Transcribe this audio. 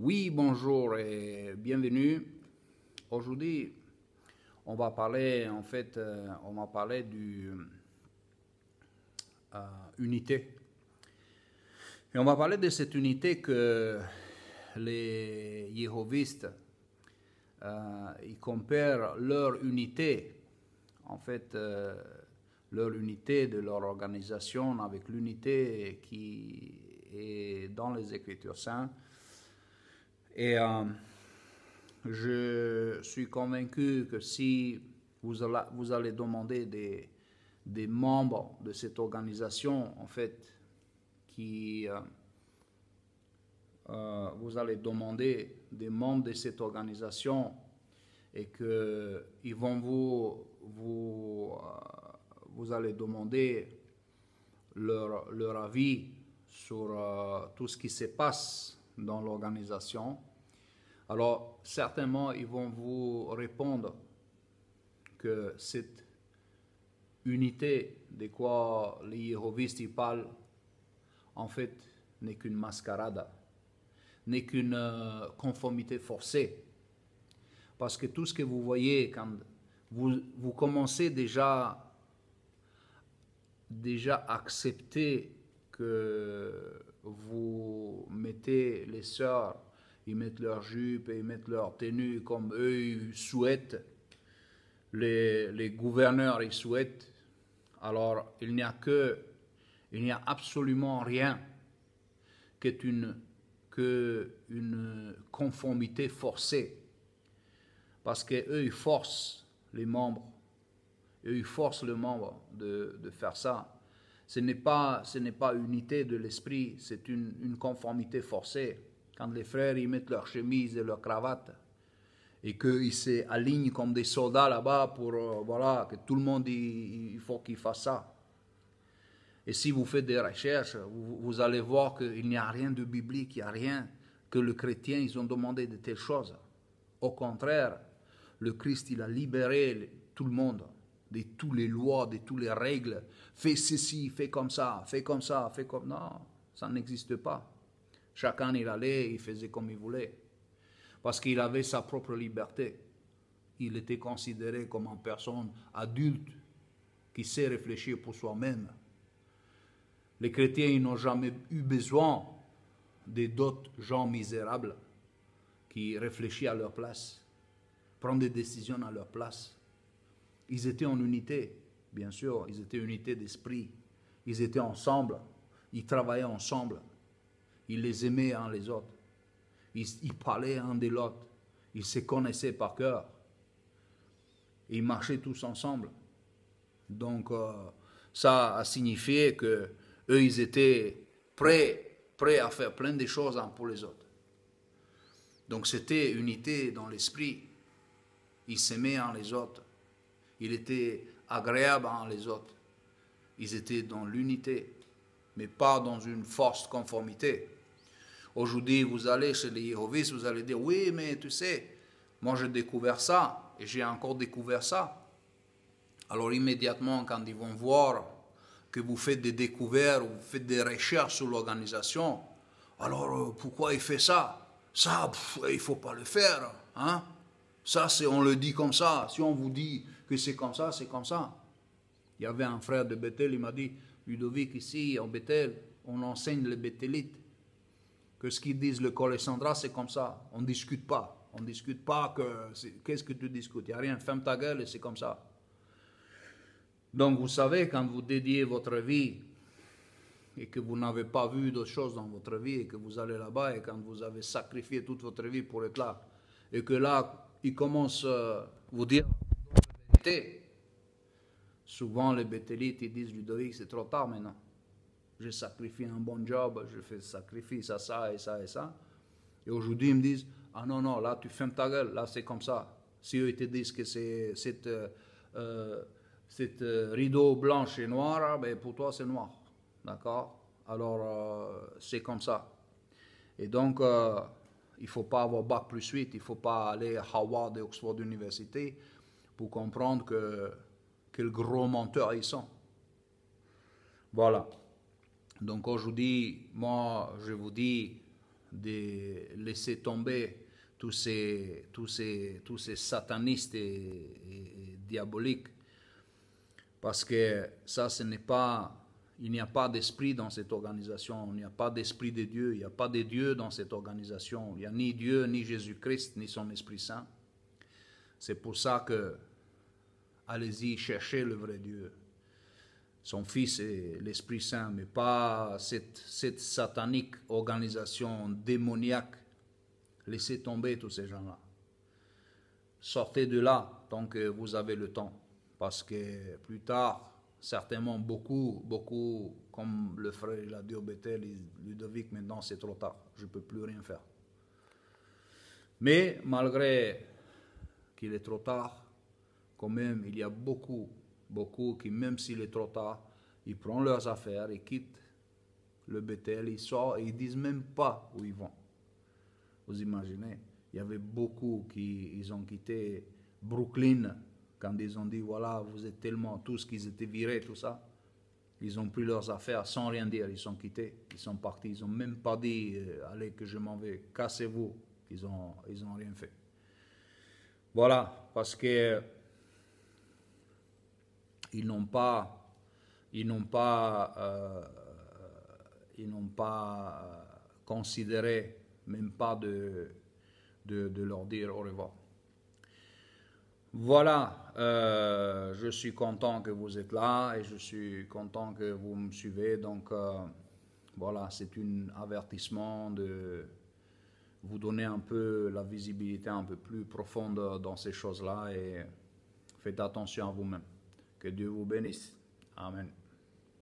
Oui, bonjour et bienvenue. Aujourd'hui, on va parler, on va parler du unité. Et on va parler de cette unité que les yéhovistes, ils comparent leur unité, leur unité de leur organisation avec l'unité qui est dans les Écritures saintes. Et je suis convaincu que si vous allez demander des membres de cette organisation, vous allez demander des membres de cette organisation et que ils vont vous allez demander leur avis sur tout ce qui se passe dans l'organisation. Alors, certainement, ils vont vous répondre que cette unité de quoi les yéhovistes y parlent, en fait, n'est qu'une mascarade, n'est qu'une conformité forcée. Parce que tout ce que vous voyez, quand vous commencez déjà accepter que vous mettez les sœurs, ils mettent leur jupe et ils mettent leur tenue comme eux ils souhaitent, les gouverneurs ils souhaitent, alors il n'y a absolument rien qu'une conformité forcée, parce qu'eux ils forcent les membres, ils forcent le membre de faire ça. Ce n'est pas unité de l'esprit, c'est une conformité forcée. Quand les frères ils mettent leur chemise et leur cravate et qu'ils s'alignent comme des soldats là-bas pour que tout le monde il faut qu'il fasse ça. Et si vous faites des recherches, vous allez voir qu'il n'y a rien de biblique, il n'y a rien que les chrétiens ils ont demandé de telles choses. Au contraire, le Christ il a libéré tout le monde de toutes les lois, de toutes les règles. Fais ceci, fais comme ça, fais comme ça, fais comme... Non, ça n'existe pas. Chacun il allait, il faisait comme il voulait. Parce qu'il avait sa propre liberté. Il était considéré comme une personne adulte qui sait réfléchir pour soi-même. Les chrétiens ils n'ont jamais eu besoin d'autres gens misérables qui réfléchissent à leur place, prennent des décisions à leur place. Ils étaient en unité, bien sûr, ils étaient en unité d'esprit. Ils étaient ensemble, ils travaillaient ensemble. Ils les aimaient un les autres. Ils parlaient un de l'autre. Ils se connaissaient par cœur. Ils marchaient tous ensemble. Donc, ça a signifié que eux, ils étaient prêts à faire plein de choses pour les autres. Donc, c'était unité dans l'esprit. Ils s'aimaient un les autres. Ils étaient agréables un les autres. Ils étaient dans l'unité, mais pas dans une force conformité. Aujourd'hui, vous allez chez les yéhovistes, vous allez dire, oui, mais tu sais, moi j'ai découvert ça, et j'ai encore découvert ça. Alors immédiatement, quand ils vont voir que vous faites des découvertes, ou vous faites des recherches sur l'organisation, alors pourquoi il fait ça? Ça, il ne faut pas le faire. Hein? Ça, on le dit comme ça. Si on vous dit que c'est comme ça, c'est comme ça. Il y avait un frère de Bethel, il m'a dit, Ludovic, ici, en Bethel, on enseigne les Bethelites. Que ce qu'ils disent le Colessandra, c'est comme ça. On ne discute pas. On ne discute pas qu'est-ce que tu discutes. Il n'y a rien. Ferme ta gueule et c'est comme ça. Donc, vous savez, quand vous dédiez votre vie et que vous n'avez pas vu d'autres choses dans votre vie et que vous allez là-bas et quand vous avez sacrifié toute votre vie pour être là et que là, ils commencent à vous dire la vérité. Souvent, les Béthélites, ils disent, Ludovic, c'est trop tard maintenant. J'ai sacrifié un bon job, je fais sacrifice à ça et ça et ça. Et aujourd'hui, ils me disent, ah non, non, là, tu fermes ta gueule, là, c'est comme ça. Si eux, ils te disent que c'est cette rideau blanche et noir, ben, pour toi, c'est noir. D'accord? Alors, c'est comme ça. Et donc, il ne faut pas avoir bac plus 8, il ne faut pas aller à Harvard et Oxford University pour comprendre quels gros menteurs ils sont. Voilà. Donc aujourd'hui, moi, je vous dis, de laisser tomber tous ces satanistes et diaboliques, parce que ça, ce n'est pas, il n'y a pas d'esprit dans cette organisation, il n'y a pas d'esprit de Dieu, il n'y a pas de Dieu dans cette organisation, il n'y a ni Dieu, ni Jésus-Christ, ni son Esprit Saint. C'est pour ça que, allez-y, cherchez le vrai Dieu, son Fils et l'Esprit Saint, mais pas cette satanique organisation démoniaque. Laissez tomber tous ces gens-là. Sortez de là tant que vous avez le temps, parce que plus tard, certainement beaucoup, comme le frère il a dit au Bethel, Ludovic, maintenant c'est trop tard, je ne peux plus rien faire. Mais malgré qu'il est trop tard, quand même, il y a beaucoup qui, même s'il est trop tard, ils prennent leurs affaires, ils quittent le Bethel, ils sortent et ils ne disent même pas où ils vont. Vous imaginez, il y avait beaucoup qui ils ont quitté Brooklyn quand ils ont dit, voilà, vous êtes tellement tous qu'ils étaient virés, tout ça. Ils ont pris leurs affaires sans rien dire, ils sont quittés, ils sont partis, ils n'ont même pas dit, allez que je m'en vais, cassez-vous, ils ont rien fait. Voilà, parce que ils n'ont pas considéré, même pas de leur dire au revoir. Voilà, je suis content que vous êtes là et je suis content que vous me suivez. Donc voilà, c'est un avertissement de vous donner un peu la visibilité un peu plus profonde dans ces choses-là et faites attention à vous-même. Que Dieu vous bénisse. Amen.